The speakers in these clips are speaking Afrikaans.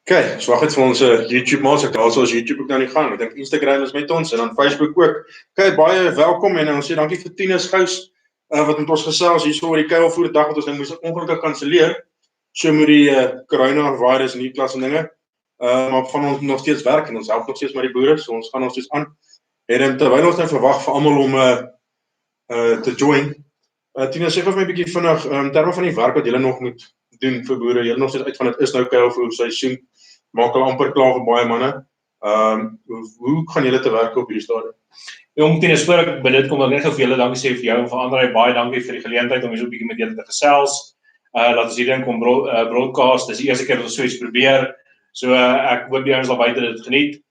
Okay, so wag net vir ons YouTube maal, so daar is YouTube ook nou nie gang. Ek dink Instagram is met ons en dan Facebook ook. Okay, baie welkom en ons sê dankie vir Tinus Gous wat met ons gesels hierso oor die Kuilvoerdag wat ons nou moes ongelukkig kanselleer. So met die coronavirus en die klas en dinge. Maar van ons nog steeds werk en ons help nog steeds met die boere, so ons gaan ons steeds aan. En terwyl ons nou verwag vir almal om te join. Tinus, sê gou vir my 'n bietjie vinnig in terme van die werk wat julle nog moet doen vir boere. Julle nog steeds uit van dit is nou kuilvoer seisoen. Maak al amper klaar vir baie manne. Hoe gaan julle te werk op hierdie stadium? Jong Tinus, voor ek by dit kom, ek net gou vir julle dankie sê vir jou en vir Andrei, baie dankie vir die geleentheid om hier so 'n bietjie met julle te gesels. Laat ons hier ding kom broadcast, dis die eerste keer dat ons so iets probeer. So ek hoop die ouens daar buite dit geniet.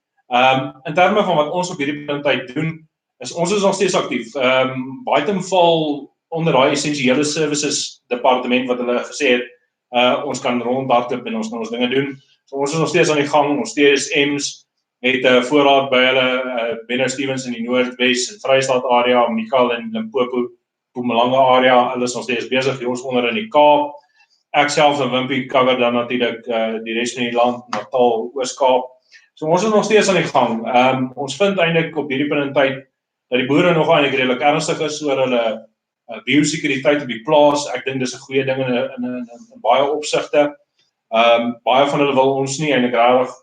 In terme van wat ons op hierdie tyd doen, is ons nog steeds aktief. Baie val onder daai essensiële services departement wat hulle gesê het, ons kan rondhardloop en ons kan ons dinge doen. So ons is nog steeds aan die gang, ons TSM's het voorraad by hulle, Benno Stevens in die Noordwes en Vrystaat area, Mikael in Limpopo, Mpumalanga area, hulle is nog steeds besig, ons onder in die Kaap. Ek self en Wimpie cover dan natuurlik die res van die land, Natal, Oos-Kaap. So ons is nog steeds aan die gang. Ons vind eintlik op hierdie punt in tyd dat die boere nog eintlik redelik ernstig is oor hulle biosekuriteit op die plaas. Ek dink dis 'n goeie ding in baie opsigte. Baie van hulle wil ons nie eintlik regtig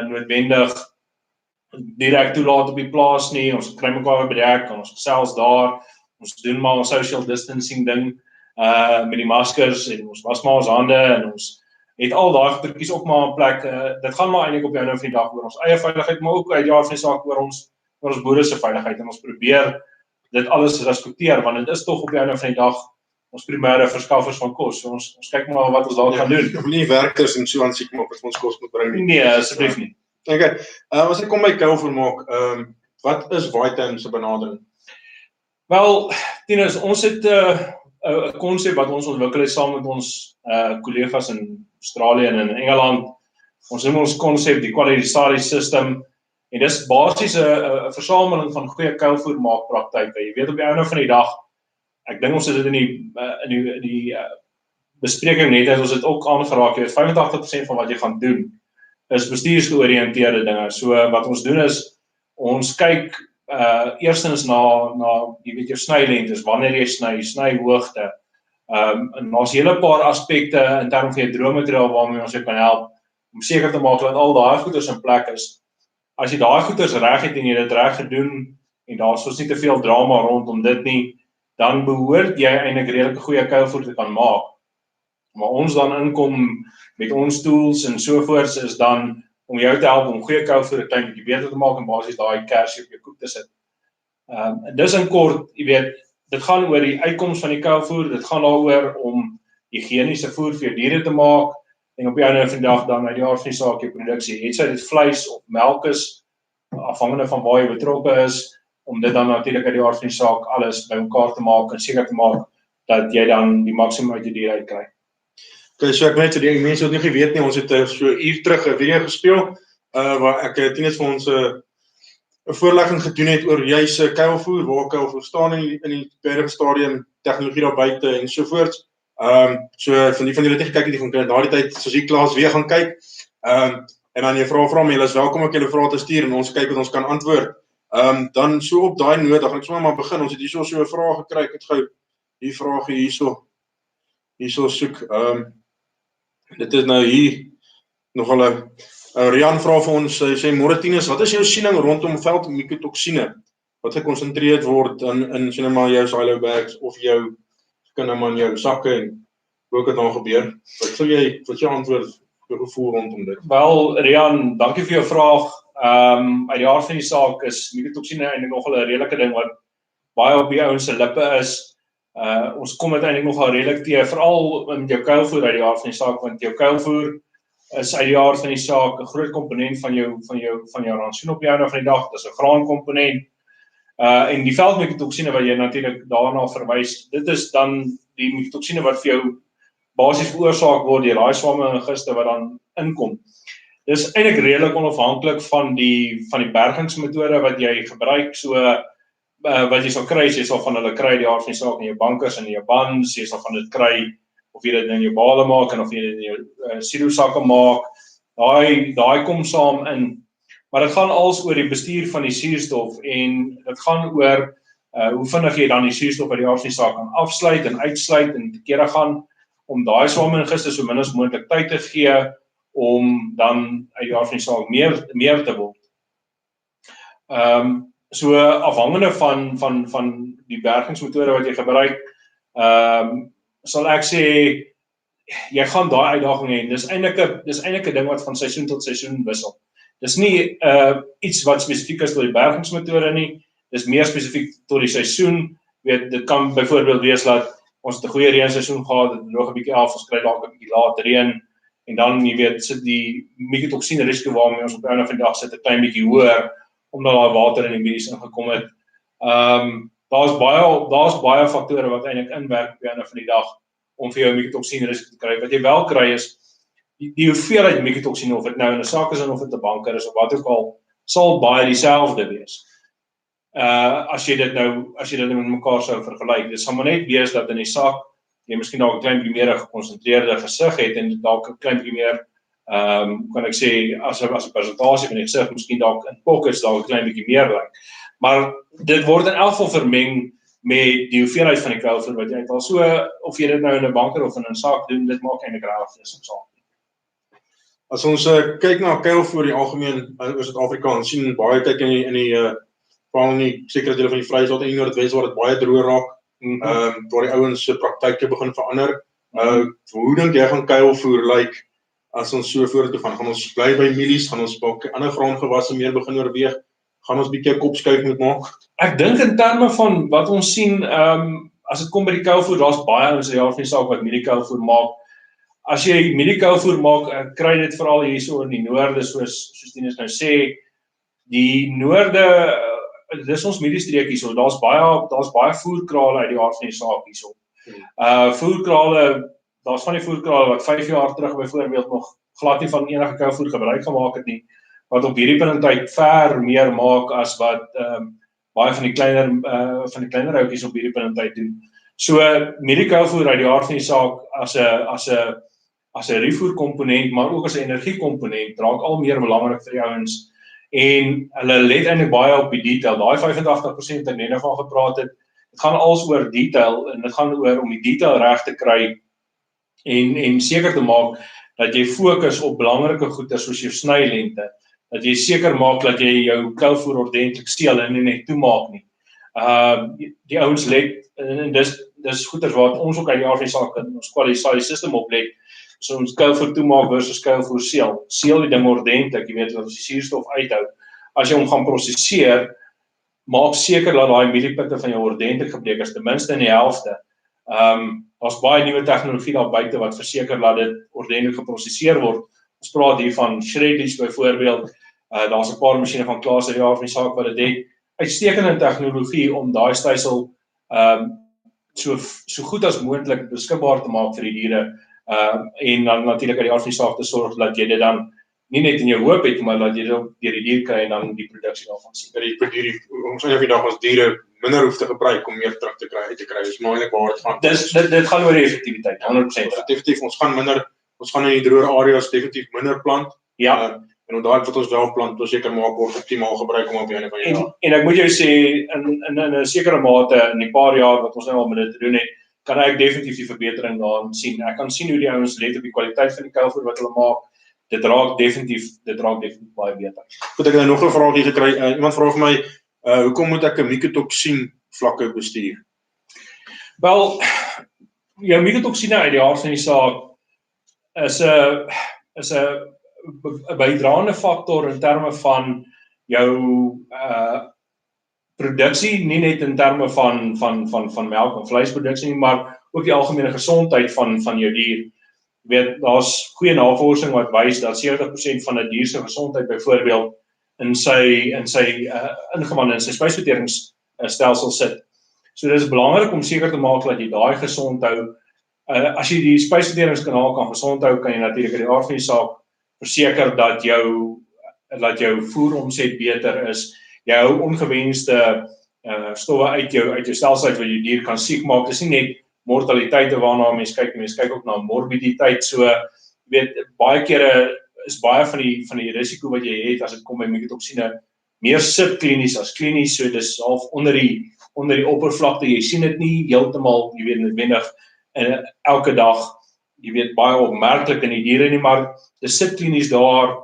noodwendig direk toelaat op die plaas nie. Ons kry mekaar bedek, ons gesels daar. Ons doen maar ons social distancing ding met die maskers en ons was maar ons hande en ons het al daai goedjies ook maar in plek. Dit gaan maar eintlik op jou nou van die dag oor ons eie veiligheid, maar ook uit die aard van die saak oor ons boere se veiligheid en ons probeer dit alles respekteer, want dit is tog op die einde van die dag ons primêre verskaffers van kos. So ons kyk maar wat ons daar gaan doen. Of nie werkers en so aan siek maak as ons kos moet bring nie. Nee, asseblief nie. Okay, as ek kom by kuilvoer maak, wat is Vitam se benadering? Wel, Tinus, ons het 'n konsep wat ons ontwikkel het saam met ons kollegas in Australië en in Engeland. Ons noem ons konsep die quality system. En dis basies 'n versameling van goeie kuilvoermaakpraktyke. Jy weet op die einde van die dag, ek dink ons het dit in die bespreking net as ons dit ook aangeraak, jy weet 85% van wat jy gaan doen is bestuursgeoriënteerde dinge. So wat ons doen is ons kyk eerstens na jy weet jou snylengtes, wanneer jy snyhoogte. En daar's 'n hele paar aspekte in terme van jou droommateriaal waarmee ons jou kan help om seker te maak dat al daai goeders in plek is. As jy daai goeders reg het en jy dit reg gedoen en daar's soos nie te veel drama rondom dit nie, dan behoort jy eintlik redelik goeie kuilvoer te kan maak. Maar ons dan inkom met ons tools en sovoorts is dan om jou te help om goeie kuilvoer 'n klein bietjie beter te maak en basies daai kersie op jou koek te sit. En dis in kort, jy weet, dit gaan oor die uitkoms van die kuilvoer, dit gaan daaroor om higiëniese voer vir jou diere te maak. En op die einde van die dag dan uit die aard van die saak jou produksie, het sy dit vleis of melk is, afhangende van waar jy betrokke is, om dit dan natuurlik uit die aard van die saak alles bymekaar te maak en seker te maak dat jy dan die maksimum uit die dier uitkry. Okay, so ek net so die mense wat nie geweet nie, ons het so 'n uur terug 'n video gespeel, waar ek Tinus vir ons 'n voorlegging gedoen het oor juis kuilvoer, waar kuilvoer staan in die berg stadium, tegnologie daar buite en sovoorts. So van die julle het nie gekyk het, die gaan na die tyd soos die klas weer gaan kyk. En dan jy vra my, julle is welkom om julle vrae te stuur en ons kyk wat ons kan antwoord. Dan so op daai noot, dan gaan ek sommer maar begin. Ons het hierso so 'n vraag gekry. Ek het gou hier vrae hierso soek. Dit is nou hier nogal 'n Rian vra vir ons, sy sê môre Tinus, wat is jou siening rondom veldmikotoksine wat gekonsentreerd word in sien maar jou silo bags of jou kan nou maar in jou sakke en hoe het dit nou gebeur? Wat jou antwoord, jou gevoel rondom dit? Wel, Rian, dankie vir jou vraag. Uit die aard van die saak is mikotoksine eintlik nogal 'n redelike ding wat baie op die ouens se lippe is. Ons kom uiteindelik nogal redelik teë, veral in jou kuilvoer uit die aard van die saak, want jou kuilvoer is uit die aard van die saak 'n groot komponent van jou rantsoen op die einde van die dag. Dis 'n graankomponent. En die veldmikotoksine wat jy natuurlik daarna verwys, dit is dan die mikotoksine wat vir jou basies veroorsaak word deur daai swamme en giste wat dan inkom. Dis eintlik redelik onafhanklik van die bergingsmetode wat jy gebruik. So wat jy sal kry, jy sal van hulle kry die aard van die saak in jou bankers en in jou bands, jy sal van dit kry of jy dit in jou bale maak en of jy dit in jou silo sakke maak. daai kom saam in. Maar dit gaan als oor die bestuur van die suurstof en dit gaan oor hoe vinnig jy dan die suurstof uit die aard van die saak kan afsluit en uitsluit en te kere gaan om daai swamelgister so min as moontlik tyd te gee om dan uit die aard van die saak meer te word. So afhangende van die bergingsmetode wat jy gebruik, sal ek sê jy gaan daai uitdaging hê. Dis eintlik 'n ding wat van seisoen tot seisoen wissel. Dis nie iets wat spesifiek is tot die bergingsmetode nie. Dis meer spesifiek tot die seisoen. Dit kan byvoorbeeld wees dat ons het 'n goeie reënseisoen gehad, dit droog 'n bietjie af, ons kry dalk 'n bietjie laat reën en dan jy weet sit die mycotoksine risiko waarmee ons op 'n einde van die dag sit 'n klein bietjie hoër omdat daai water in die medies ingekom het. Daar's baie faktore wat eintlik inwerk op die einde van die dag om vir jou mycotoksine risiko te kry. Wat jy wel kry is die hoeveelheid mycotoksine, of dit nou in 'n sak is en of dit 'n banker is of wat ook al, sal baie dieselfde wees. As jy dit nou met mekaar sou vergelyk. Dit sal maar net wees dat in die sak jy miskien dalk 'n klein bietjie meer 'n gekonsentreerde gesig het en dalk 'n klein bietjie meer kan ek sê as 'n persentasie van die gesig miskien dalk in pockets dalk 'n klein bietjie meer lyk. Maar dit word in elk geval vermeng met die hoeveelheid van die kuilvoer wat jy uithaal. So of jy dit nou in 'n banker of in 'n sak doen, dit maak eintlik regtig geen saak. As ons kyk na kuilvoer die algemeen oor Suid-Afrika, ons sien baie kyk in die veral in die sekere dele van die Vrystaat en die Noordwes waar dit baie droog raak, waar die ouens se praktyke begin verander. Hoe dink jy gaan kuilvoer lyk as ons so vorentoe gaan? Gaan ons bly by mielies, gaan ons dalk ander graangewasse meer begin oorweeg? Gaan ons bietjie 'n kopskuif moet maak? Ek dink in terme van wat ons sien, as dit kom by die kuilvoer, daar's baie ouens in die aard van die saak wat mieliekuilvoer maak. As jy mieliekuilvoer maak, kry dit veral hierso in die noorde, soos Tinus nou sê, die noorde, dis ons mieliestreek hierso, daar's baie voerkrale uit die aard van die saak hierso. Voerkrale, daar's van die voerkrale wat 5 jaar terug byvoorbeeld nog glad nie van enige kuilvoer gebruik gemaak het nie, wat op hierdie punt in tyd ver meer maak as wat baie van die kleiner houtjies op hierdie punt in tyd doen. So mieliekuilvoer uit die aard van die saak as 'n refoer-komponent, maar ook as 'n energiekomponent, raak al meer belangrik vir die ouens. En hulle let eintlik baie op die detail. Daai 85% wat ek net nou van gepraat het, dit gaan als oor detail en dit gaan oor om die detail reg te kry en seker te maak dat jy fokus op belangrike goeder soos jou snylengte, dat jy seker maak dat jy jou kuilvoer ordentlik seël en nie net toemaak nie. Die ouens let en dis goeder wat ons ook uit die aard van die saak in ons quality system oplet. So ons kuilvoer toemaak versus kuilvoer seël. Seël die ding ordentlik, jy weet wat ons die suurstof uithou. As jy hom gaan prosesseer, maak seker dat daai mieliepitte van jou ordentlik gebreek is, ten minste in die helfte. Daar's baie nuwe tegnologie daar buite wat verseker dat dit ordentlik geprosesseer word. Ons praat hier van shreddies byvoorbeeld. Daar's 'n paar masjiene van Klaas uit die aard van die saak wat dit het. Uitstekende tegnologie om daai stysel so goed as moontlik beskikbaar te maak vir die diere. En dan natuurlik uit die aard van die saak te sorg dat jy dit dan nie net in jou hoop het, maar dat jy dit ook deur die dier kry en dan die produksie daarvan sien. Ons eintlik die dag ons diere minder hoef te gebruik om meer terug te kry. Dis maar eintlik waar dit gaan. Dit gaan oor die effektiwiteit, 100%. Definitief, ons gaan in die droër areas definitief minder plant. Ja. En daai wat ons wel plant, ons seker maak word optimaal gebruik om op die einde van die dag. En ek moet jou sê in 'n sekere mate in die paar jaar wat ons nou al met dit te doen het, kan ek definitief die verbetering daarin sien. Ek kan sien hoe die ouens let op die kwaliteit van die kuilvoer wat hulle maak. Dit raak definitief baie beter. Goed, ek het nou nog 'n vraagie gekry. Iemand vra vir my, hoekom moet ek 'n mycotoksien vlakke bestuur? Wel, jou mycotoksine uit die aard van die saak is 'n bydraende faktor in terme van jou produksie, nie net in terme van melk en vleisproduksie nie, maar ook die algemene gesondheid van jou dier. Jy weet, daar's goeie navorsing wat wys dat 70% van 'n dier se gesondheid byvoorbeeld in sy ingewande in sy spysverteringsstelsel sit. So dit is belangrik om seker te maak dat jy daai gesond hou. As jy die spysverteringskanaal kan gesond hou, kan jy natuurlik uit die aard van die saak verseker dat jou voeromset beter is. Jy hou ongewenste stowwe uit jou stelsel uit wat jou dier kan siek maak. Dis nie net mortaliteite waarna mense kyk ook na morbiditeit. So, jy weet, baie kere is baie van die risiko wat jy het as dit kom by mycotoksine meer subklinies as klinies, so dis half onder die oppervlakte, jy sien dit nie heeltemal, jy weet noodwendig elke dag, jy weet baie opmerklik in die diere nie, maar dis subklinies daar,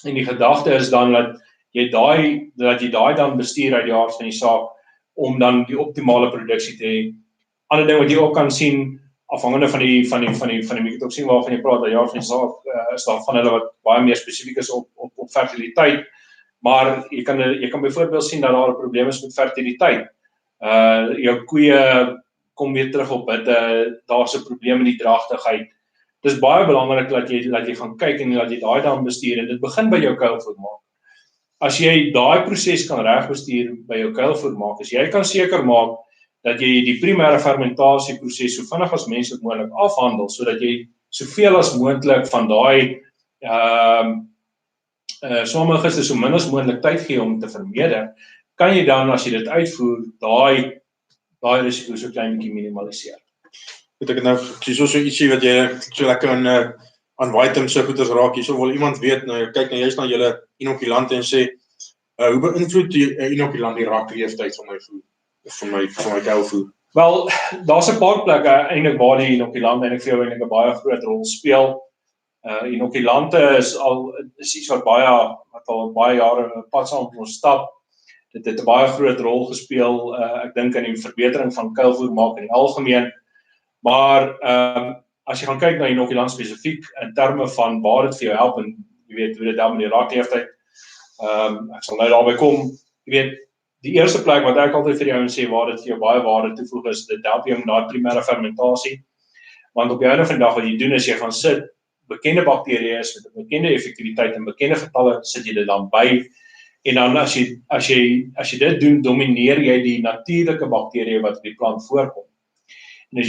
en die gedagte is dan dat jy daai dan bestuur uit die aard van die saak, om dan die optimale produksie te hê. Ander ding wat jy ook kan sien, afhangende van die mycotoksine waarvan jy praat, dat jaar van die saak, is daar van hulle wat baie meer spesifiek is op fertiliteit, maar jy kan byvoorbeeld sien dat daar 'n probleem is met fertiliteit. Jou koeie kom weer terug op bitte, daar's 'n probleem in die dragtigheid. Dis baie belangrik dat jy gaan kyk en dat jy daai dan bestuur, en dit begin by jou kuilvoer maak. As jy daai proses kan reg bestuur by jou kuilvoer maak, as jy kan seker maak dat jy die primêre fermentasieproses so vinnig as menslik moontlik afhandel, sodat jy soveel as moontlik van daai sommige is so min as moontlik tyd gee om te vermeerder, kan jy dan, as jy dit uitvoer, daai risiko so klein bietjie minimaliseer. Weet ek nou, so ietsie wat jy so lekker aan items so goeders raak, hierso wil iemand weet, nou kyk nou jy's na julle inokulante en sê, hoe beïnvloed die inokulant die raakleeftyd van my voer, van my kuilvoer? Wel, daar's 'n paar plekke eintlik waar die inokulant eintlik vir jou eintlik 'n baie groot rol speel. Inokulante is iets wat al baie jare in 'n pad saam met ons stap. Dit het 'n baie groot rol gespeel, ek dink in die verbetering van kuilvoer maak in die algemeen. Maar as jy gaan kyk na inokulant spesifiek in terme van waar dit vir jou help, en jy weet hoe dit dan met die raakleeftyd, ek sal nou daarby kom, jy weet, die eerste plek wat ek altyd vir jou sê waar dit vir jou baie waarde toevoeg is, dit help jou met daai primêre fermentasie, want op die einde van die dag wat jy doen is jy gaan sit, bekende bakterieë is met 'n bekende effektiwiteit en bekende getalle sit jy dit dan by, en dan as jy dit doen, domineer jy die natuurlike bakterieë wat op die plant voorkom. En as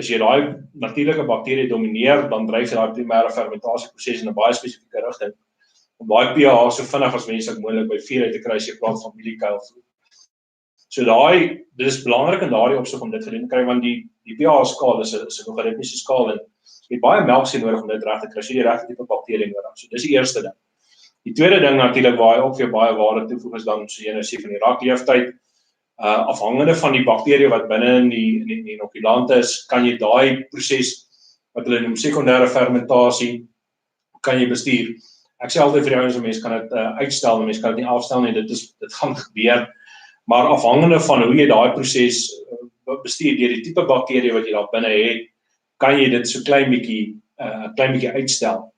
jy daai natuurlike bakterieë domineer, dan dryf jy daai primêre fermentasieproses in 'n baie spesifieke rigting, om daai pH so vinnig as menslik moontlik by 4 uit te kry as jy praat van mieliekuilvoer. So dit is belangrik in daardie opsig om dit gedoen te kry, want die pH-skaal is 'n logaritmiese skaal, en jy het baie melksie nodig om dit reg te kry, so jy die regte tipe bakterie nodig. So dis die eerste ding. Die tweede ding natuurlik waar hy ook vir baie waarde toevoeg is dan, so jy nou sê van die raakleeftyd, afhangende van die bakterieë wat binne in die inokulante is, kan jy daai proses wat hulle noem sekondêre fermentasie kan jy bestuur. Ek sê altyd vir jou as 'n mens kan dit uitstel, 'n mens kan dit nie afstel nie, dit gaan gebeur, maar afhangende van hoe jy daai proses bestuur deur die tipe bakterie wat jy daar binne het, kan jy dit so klein bietjie uitstel.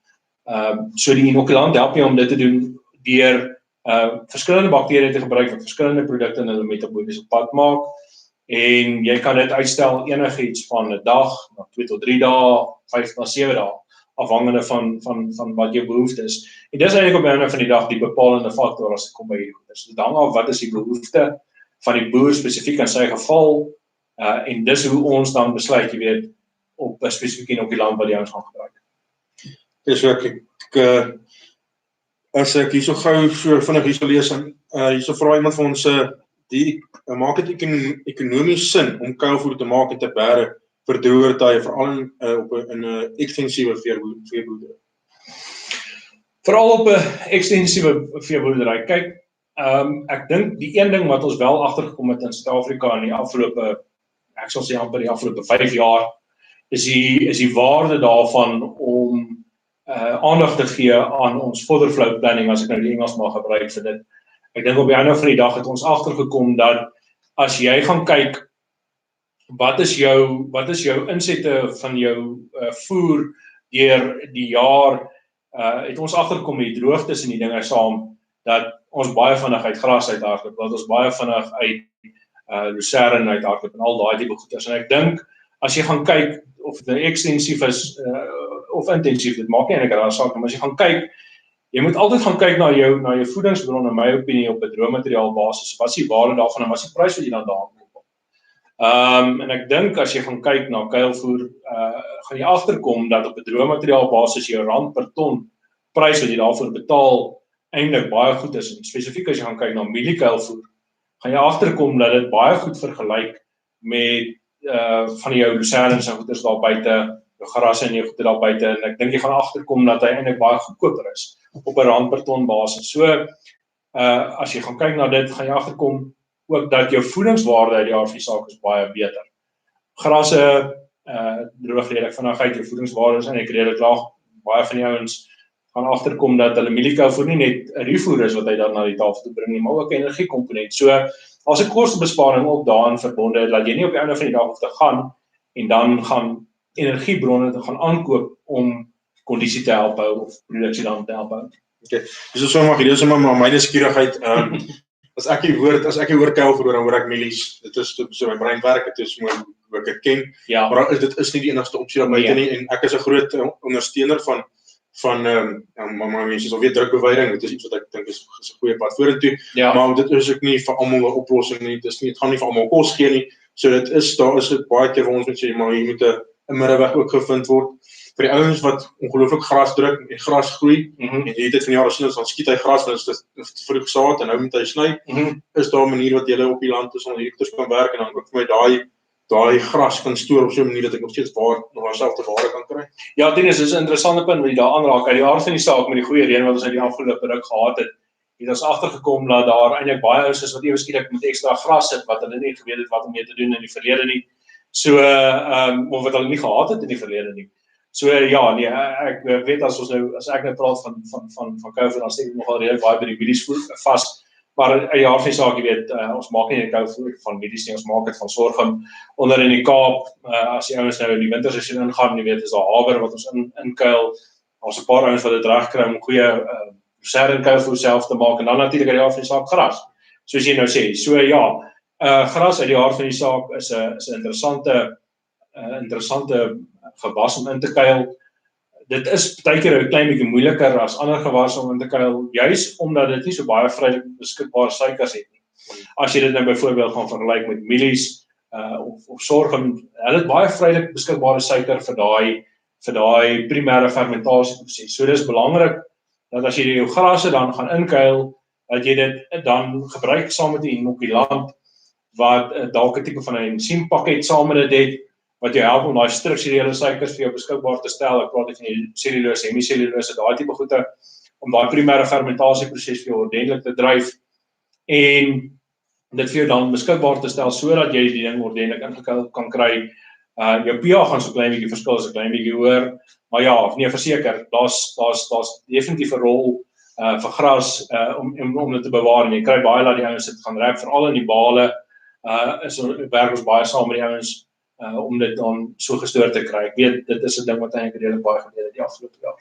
So die inokulant help jou om dit te doen deur verskillende bakterieë te gebruik wat verskillende produkte in hulle metabooliese pad maak, en jy kan dit uitstel enigiets van 'n dag na 2 tot 3 dae, 5 na 7 dae, afhangende van wat jou behoefte is. En dis eintlik op die einde van die dag die bepalende faktor as dit kom by hierdie goeders. Dit hang af wat is die behoefte van die boer spesifiek in sy geval, en dis hoe ons dan besluit, jy weet, op 'n spesifieke inokulant wat jy ons gaan gebruik. Dis ek as ek hierso gou so vinnig hierso lees, hierso vra iemand vir ons, maak dit ekonomies sin om kuilvoer te maak en te bære vir droërtye, veral in 'n ekstensiewe veeboerdery? Veral op 'n ekstensiewe veeboerdery. Kyk, ek dink die een ding wat ons wel agtergekom het in Suid-Afrika in die afgelope, ek sal sê amper die afgelope 5 jaar, is die waarde daarvan om aandag te gee aan ons fodderflow planning, as ek nou die Engels mag gebruik vir dit. Ek dink op die einde van die dag het ons agtergekom dat as jy gaan kyk wat is jou insette van jou voer deur die jaar, het ons agtergekom met die droogtes en die dinge saam, dat ons baie vinnig uit gras uithardloop, dat ons baie vinnig uit lucerne uithardloop en al daai tipe goeders. En ek dink as jy gaan kyk of dit ekstensief is of intensief, dit maak nie eintlik 'n saak, maar as jy gaan kyk, jy moet altyd gaan kyk na jou voedingsbron, in my opinie, op 'n droommateriaal basis. Wat is die waarde daarvan en wat is die prys wat jy dan daaraan koop? En ek dink as jy gaan kyk na kuilvoer, gaan jy agterkom dat op 'n droommateriaal basis jou rand per ton prys wat jy daarvoor betaal eintlik baie goed is. En spesifiek as jy gaan kyk na mieliekuilvoer, gaan jy agterkom dat dit baie goed vergelyk met van jou lucerne en goeders daar buite, jou gras en jou goede daar buite, en ek dink jy gaan agterkom dat hy eintlik baie goedkoper is op 'n rand per ton basis. So as jy gaan kyk na dit, gaan jy agterkom ook dat jou voedingswaarde uit die aard van die saak is baie beter. Grasse droog redelik vinnig uit, jou voedingswaarde is eintlik redelik laag. Baie van die ouens gaan agterkom dat hulle mieliekou voer nie net 'n ruwvoer is wat hy dan na die tafel toe bring nie, maar ook 'n energiekomponent. So as 'n kostenbesparing ook daarin verbonde, dat jy nie op die einde van die dag hoef te gaan en dan gaan energiebronne te gaan aankoop om kondisie te help hou of produksie dan te help hou. Okay. Dis so maar hierdie is maar my nuuskierigheid. As ek die woord kuilvoer dan hoor ek mielies. Dit is so my brein werk, dit is hoe ek dit ken. Ja. Maar dit is nie die enigste opsie daar buite nie, en ek is 'n groot ondersteuner van maar mense sal weet drukbeweiding, dit is iets wat ek dink is 'n goeie pad vorentoe. Ja. Maar dit is ook nie vir almal 'n oplossing nie. Dit gaan nie vir almal kos gee nie. So daar is dit baie keer waar ons moet sê, maar hier moet 'n middeweg ook gevind word. Vir die ouens wat ongelooflik gras druk en gras groei, en die tyd van die jaar as ons dan skiet hy gras, want dit is te vroeg gesaad en nou moet hy sny, is daar 'n manier wat jy op die land tussen hektars kan werk en dan ook vir my daai gras kan stoor op so 'n manier dat ek nog steeds dieselfde waarde kan kry. Ja, Dennis, dis 'n interessante punt wat jy daar aanraak. Uit die aard van die saak met die goeie reën wat ons uit die afgelope ruk gehad het ons agtergekom dat daar eintlik baie ouens is wat ewe skielik met ekstra gras sit wat hulle nie geweet het wat om mee te doen in die verlede nie. So of wat hulle nie gehad het in die verlede nie. So ja, nee, ek weet as ek nou praat van kuilvoer, dan steek ek nogal redelik baie by die mielies vas. Maar uit die aard van die saak, jy weet, ons maak nie 'n kuilvoer van mielies nie, ons maak dit van sorghum. Onder in die Kaap, as die ouens nou in die winterseisoen ingaan, jy weet, is daar haver wat ons inkuil. Ons 'n paar ouens wat dit reg kry om goeie serre kuilvoer self te maak, en dan natuurlik uit die aard van die saak gras. Soos jy nou sê. So ja, gras uit die aard van die saak is 'n interessante gewas om in te kuil. Dit is baie keer 'n klein bietjie moeiliker as ander gewasse om in te kuil, juis omdat dit nie so baie vrylik beskikbare suikers het nie. As jy dit nou byvoorbeeld gaan vergelyk met mielies of sorghum, hulle het baie vrylik beskikbare suiker vir daai primêre fermentasieproses. So dis belangrik dat as jy jou grasse dan gaan inkuil, dat jy dit dan gebruik saam met die inokulant wat dalk 'n tipe van 'n ensiempakket saam met dit het, wat jou help om daai strukturele suikers vir jou beskikbaar te stel. Ek praat van die cellulose, hemicellulose, daai tipe goede, om daai primêre fermentasieproses vir jou ordentlik te dryf en dit vir jou dan beskikbaar te stel sodat jy die ding ordentlik ingekuil kan kry. Jou pH gaan so klein bietjie verskil, so klein bietjie hoër, maar ja, nee, verseker, daar's definitief 'n rol vir gras om dit te bewaar. En jy kry baie dat die ouens dit gaan rek, veral in die bale, werk ons baie saam met die ouens om dit dan so gestoor te kry. Ek weet, dit is 'n ding wat eintlik redelik baie gebeur het die afgelope jaar.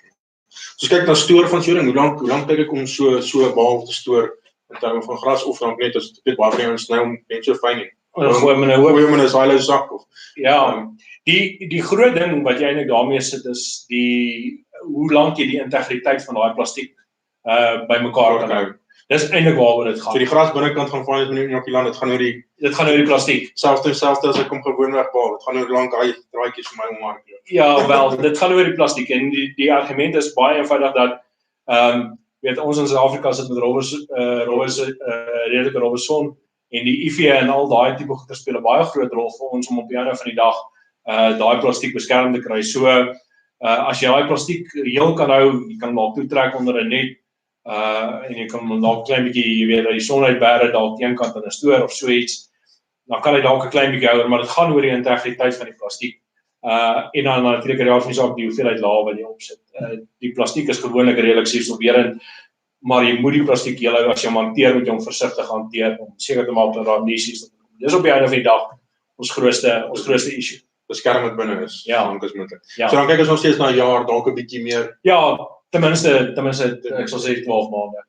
So kyk na stoor van soring, hoe lank kyk ek om so 'n baal te stoor in terme van gras, of dan net as dit baie van ons nou net so fyn nie. Gooi hom in 'n silo sak of. Ja, die groot ding wat jy eintlik daarmee sit is hoe lank jy die integriteit van daai plastiek bymekaar kan hou. Dis eintlik waaroor dit gaan. So die gras binnekant gaan fyn is met die inokulant, dit gaan oor die plastiek. Selfs as ek kom gewoonweg baal, dit gaan oor lang daai draadjies vir my omhardloop. Ja, wel, dit gaan oor die plastiek en die argument is baie eenvoudig dat weet ons in Suid-Afrika sit met redelike rowwe son en die UV en al daai tipe goeder speel 'n baie groot rol vir ons om op die einde van die dag daai plastiek beskerm te kry. So as jy daai plastiek heel kan hou, jy kan dalk toetrek onder 'n net en jy kan dalk klein bietjie, jy weet, dat die son uitbere dalk eenkant in 'n stoor of so iets, dan kan hy dalk 'n klein bietjie houer, maar dit gaan oor die integriteit van die plastiek. En dan natuurlik die aard van die saak die hoeveelheid laag wat jy opsit. Die plastiek is gewoonlik redelik suurstofwerend, maar jy moet die plastiek heel hou as jy hom hanteer, moet jy hom versigtig hanteer om seker te maak dat daar nie is. Dis op die einde van die dag ons grootste issue. Beskerm dit binne is. Ja, dank is moontlik. Ja. So dan kyk ons nog steeds na 'n jaar, dalk 'n bietjie meer. Ja, ten minste ek sal sê 12 maande.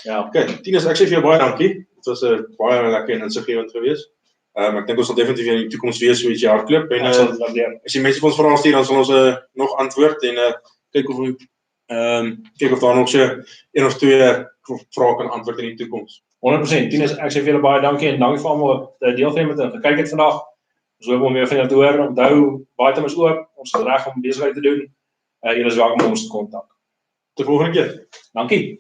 Ja. Okay, Tinus, ek sê vir jou baie dankie. Dit was 'n baie lekker en insiggewend geweest. Ek dink ons sal definitief in die toekoms weer so iets hardloop en as die mense vir ons vrae stuur, dan sal ons nog antwoord en kyk of daar nog so een of twee vrae kan antwoord in die toekoms. 100%. Tinus, ek sê vir julle baie dankie en dankie vir almal wat deelgeneem het en gekyk het vandag. Ons hoop om weer van julle te hoor. Onthou, baie tyd is oop. Ons is reg om besigheid te doen. Julle is welkom om ons te kontak. Tot volgende keer. Dankie.